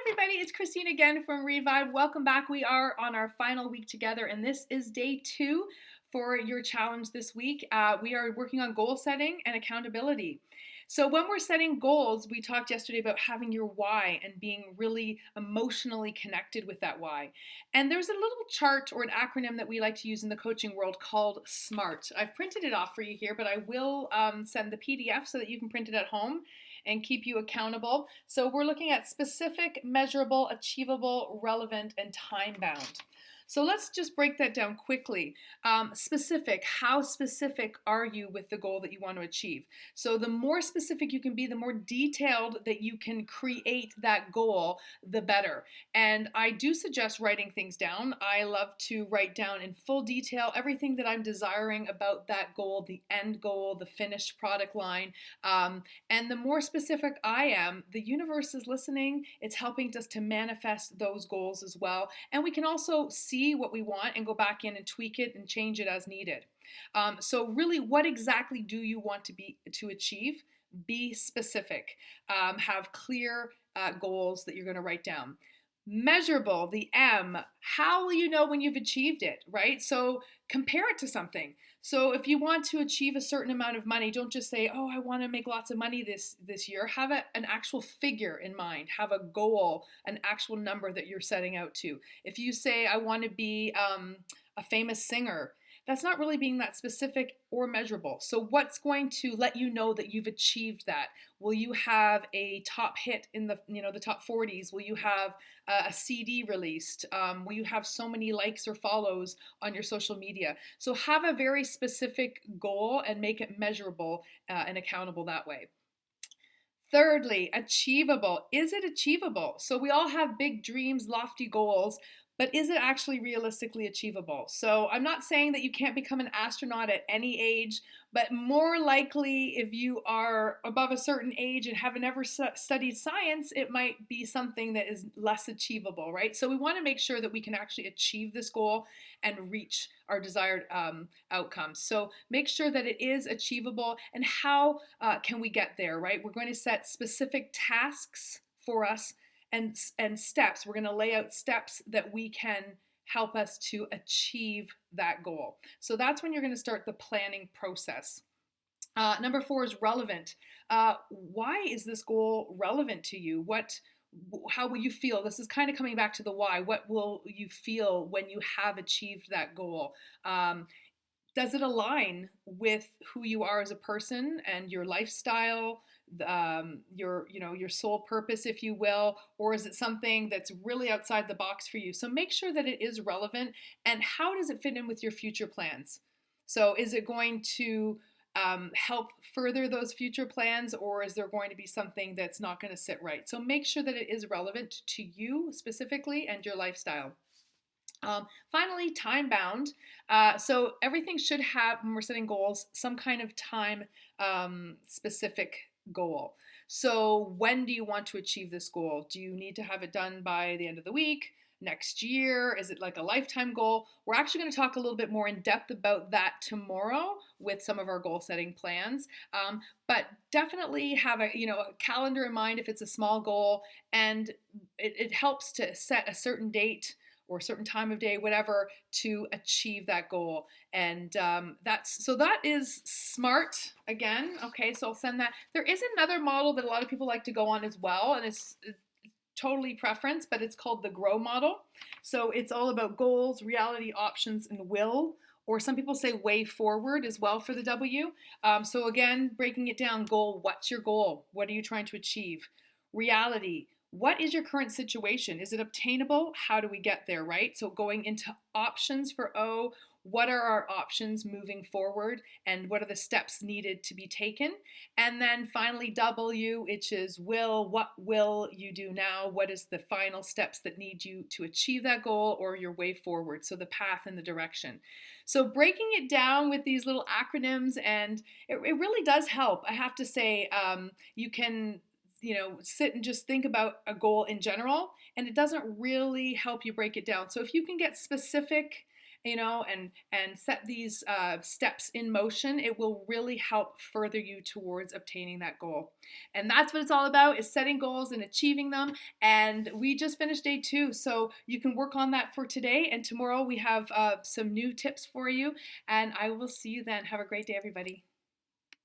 Everybody, it's Christine again from Revive. Welcome back. We are on our final week together, and this is day 2 for your challenge this week. We are working on goal setting and accountability. So, when we're setting goals, we talked yesterday about having your why and being really emotionally connected with that why. And there's a little chart or an acronym that we like to use in the coaching world called SMART. I've printed it off for you here, but I will send the PDF so that you can print it at home and keep you accountable. So we're looking at specific, measurable, achievable, relevant, and time bound. So let's just break that down quickly. Specific, how specific are you with the goal that you want to achieve? So the more specific you can be, the more detailed that you can create that goal, the better. And I do suggest writing things down. I love to write down in full detail everything that I'm desiring about that goal, the end goal, the finished product line. And the more specific I am, the universe is listening. It's helping us to manifest those goals as well. And we can also see what we want and go back in and tweak it and change it as needed. So really, what exactly do you want to achieve? Be specific. Have clear goals that you're going to write down. Measurable, the M. How will you know when you've achieved it, right? So compare it to something. So if you want to achieve a certain amount of money, don't just say, "Oh, I want to make lots of money this year." Have an actual figure in mind. Have a goal, an actual number that you're setting out to. If you say, "I want to be a famous singer," that's not really being that specific or measurable. So what's going to let you know that you've achieved that? Will you have a top hit in the top 40s? Will you have a CD released? Will you have so many likes or follows on your social media? So have a very specific goal and make it measurable and accountable that way. Thirdly, achievable. Is it achievable? So we all have big dreams, lofty goals, but is it actually realistically achievable? So I'm not saying that you can't become an astronaut at any age, but more likely if you are above a certain age and have never studied science, it might be something that is less achievable, right? So we want to make sure that we can actually achieve this goal and reach our desired outcomes. So make sure that it is achievable, and how can we get there, right? We're going to set specific tasks for us and steps. We're going to lay out steps that we can help us to achieve that goal. So that's when you're going to start the planning process. Number 4 is relevant. Why is this goal relevant to you? How will you feel? This is kind of coming back to the why. What will you feel when you have achieved that goal? Does it align with who you are as a person and your lifestyle, your sole purpose, if you will, or is it something that's really outside the box for you? So make sure that it is relevant, and how does it fit in with your future plans? So is it going to help further those future plans, or is there going to be something that's not going to sit right? So make sure that it is relevant to you specifically and your lifestyle. Finally, time bound. So everything should have, when we're setting goals, some kind of time specific goal. So when do you want to achieve this goal? Do you need to have it done by the end of the week? Next year? Is it like a lifetime goal? We're actually going to talk a little bit more in depth about that tomorrow with some of our goal setting plans. But definitely have a calendar in mind if it's a small goal, and it helps to set a certain date or a certain time of day, whatever, to achieve that goal. And that is SMART again. Okay, so I'll send that. There is another model that a lot of people like to go on as well, and it's totally preference, but it's called the GROW model. So it's all about goals, reality, options, and will. Or some people say way forward as well for the W. So again, breaking it down: goal, what's your goal? What are you trying to achieve? Reality, what is your current situation? Is it obtainable? How do we get there, right? So going into options for O, what are our options moving forward, and what are the steps needed to be taken? And then finally W, which is will, what will you do now? What is the final steps that need you to achieve that goal, or your way forward? So the path and the direction. So breaking it down with these little acronyms, and it really does help. I have to say, you can sit and just think about a goal in general, and it doesn't really help you break it down. So if you can get specific and set these steps in motion, it will really help further you towards obtaining that goal. And that's what it's all about, is setting goals and achieving them. And we just finished day 2, so you can work on that for today. And tomorrow we have some new tips for you. And I will see you then. Have a great day, everybody.